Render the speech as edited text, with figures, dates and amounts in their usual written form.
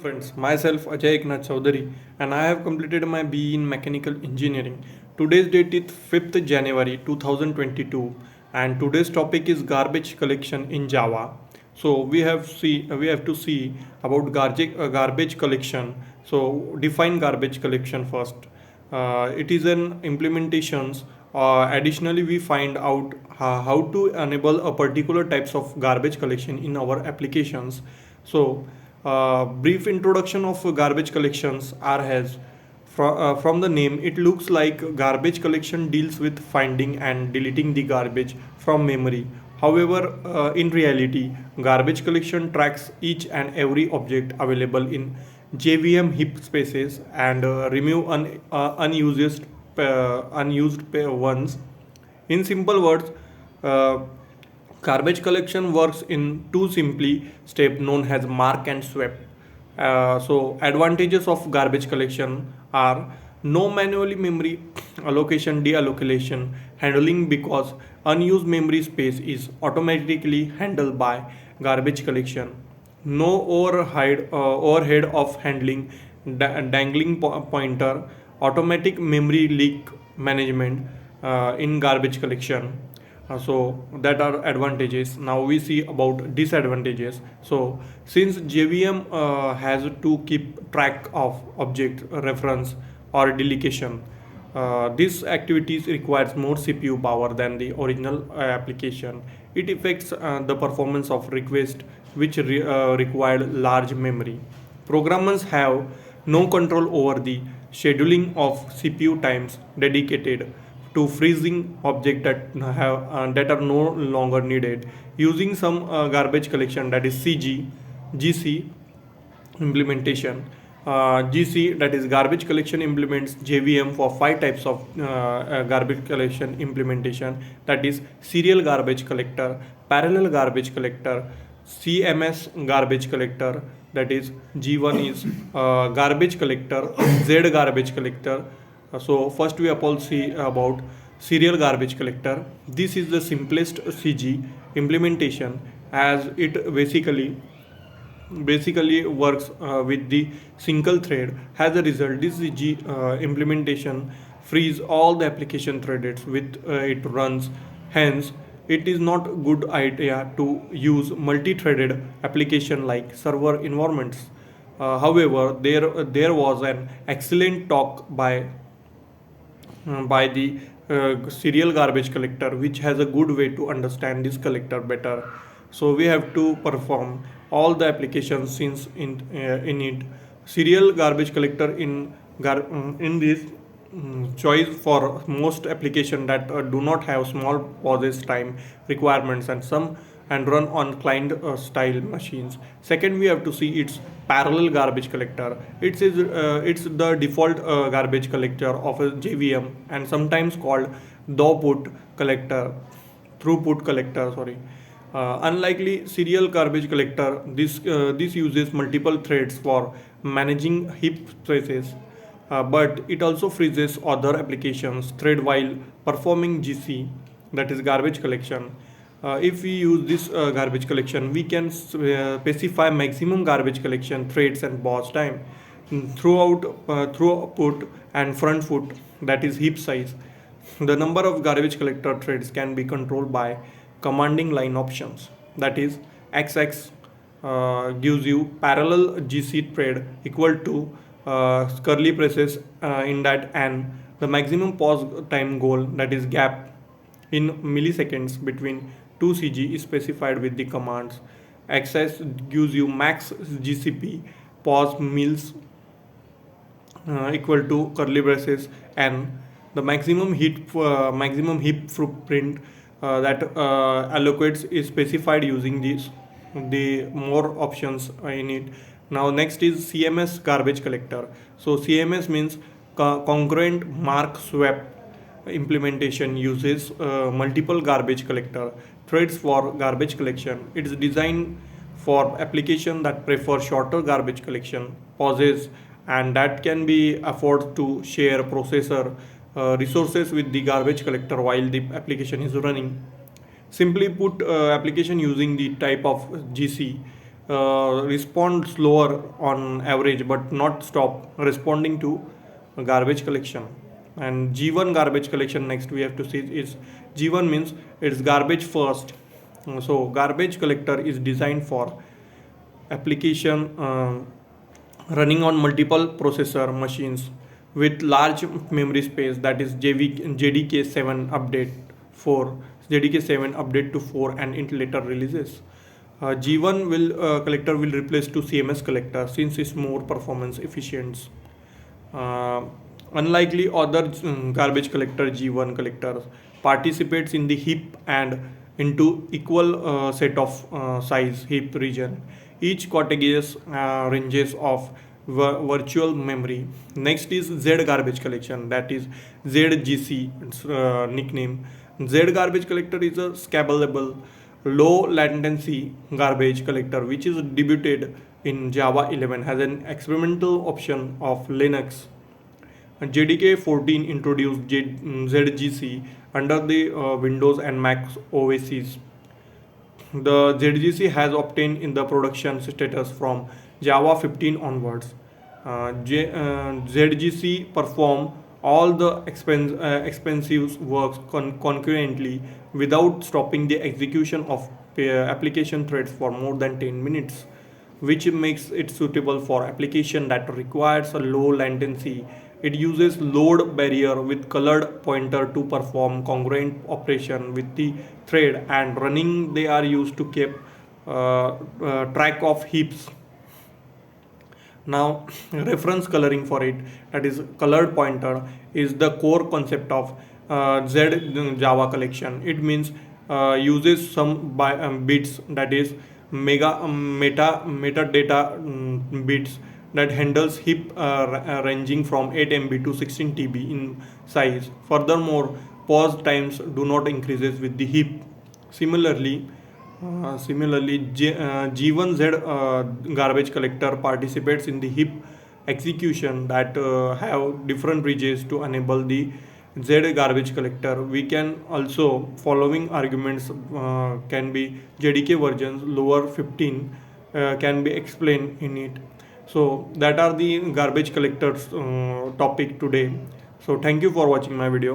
Friends, myself Ajay Eknath Chaudhary and I have completed my BE in Mechanical Engineering. Today's date is 5th January 2022 and today's topic is garbage collection in Java. So we have to see about garbage collection. So define garbage collection first. It is an implementations. Additionally, we find out how to enable a particular types of garbage collection in our applications. So, brief introduction of garbage collections are has from the name it looks like garbage collection deals with finding and deleting the garbage from memory. However, in reality, garbage collection tracks each and every object available in JVM heap spaces and remove unused ones. In simple words, uh, garbage collection works in two simply step known as mark and sweep. So advantages of garbage collection are no manually memory allocation deallocation handling because unused memory space is automatically handled by garbage collection. No overhead of handling dangling pointer automatic memory leak management in garbage collection. So that are advantages. Now we see about disadvantages. So since JVM has to keep track of object reference or deletion, this activities requires more CPU power than the original application. It affects the performance of request which required large memory. Programmers have no control over the scheduling of CPU times dedicated to freezing objects that are no longer needed. Using some garbage collection that is GC implementation. GC that is garbage collection implements JVM for five types of garbage collection implementation that is serial garbage collector, parallel garbage collector, CMS garbage collector that is G1 is garbage collector, Z garbage collector. So first we all see about serial garbage collector. This is the simplest CG implementation as it basically works with the single thread. As a result, this CG implementation frees all the application threads with it runs. Hence, it is not good idea to use multi-threaded application like server environments. However, there was an excellent talk by the serial garbage collector which has a good way to understand this collector better. So we have to perform all the applications since in it serial garbage collector in this choice for most application that do not have small pauses time requirements and run on client style machines. Second, we have to see its parallel garbage collector. It's the default garbage collector of a JVM and sometimes called throughput collector, throughput collector. Sorry. Unlikely serial garbage collector, this uses multiple threads for managing heap spaces, but it also freezes other applications thread while performing GC, that is garbage collection. If we use this garbage collection, we can specify maximum garbage collection threads and pause time throughput and front foot, that is heap size. The number of garbage collector threads can be controlled by commanding line options, that is XX gives you parallel GC thread equal to curly braces in that and the maximum pause time goal, that is gap in milliseconds between two CG is specified with the commands. XS gives you max GCP pause mils equal to curly braces and the maximum heap footprint that allocates is specified using the more options in it. Now next is CMS garbage collector. So CMS means concurrent mark swap implementation uses multiple garbage collector threads for garbage collection. It's designed for application that prefer shorter garbage collection pauses and that can be afford to share processor resources with the garbage collector while the application is running. Simply put, application using the type of GC respond slower on average but not stop responding to garbage collection. And G1 garbage collection, next we have to see is G1 means it's garbage first. So garbage collector is designed for application running on multiple processor machines with large memory space, that is JDK7 update 4, JDK7 update to 4 and in later releases. G1 will collector will replace to CMS collector since it's more performance efficient. Uh, Unlikely other garbage collector, G1 collectors participates in the heap and into equal set of size heap region. Each contiguous ranges of virtual memory. Next is Z garbage collection, that is ZGC, its nickname. Z garbage collector is a scalable, low latency garbage collector which is debuted in Java 11, has an experimental option of Linux. JDK 14 introduced ZGC under the Windows and Mac OSs. The ZGC has obtained in the production status from Java 15 onwards. ZGC perform all the expensive works concurrently without stopping the execution of application threads for more than 10 minutes, which makes it suitable for application that requires a low latency. It uses load barrier with colored pointer to perform congruent operation with the thread, and running they are used to keep track of heaps. Now reference coloring for it, that is colored pointer, is the core concept of Z Java collection. It means uses some bits, that is metadata bits that handles heap ranging from 8 MB to 16 TB in size. Furthermore, pause times do not increases with the heap. Similarly, G1Z garbage collector participates in the heap execution that have different bridges to enable the Z garbage collector. We can also following arguments can be JDK versions lower 15 can be explained in it. So that are the garbage collectors topic today. So thank you for watching my video.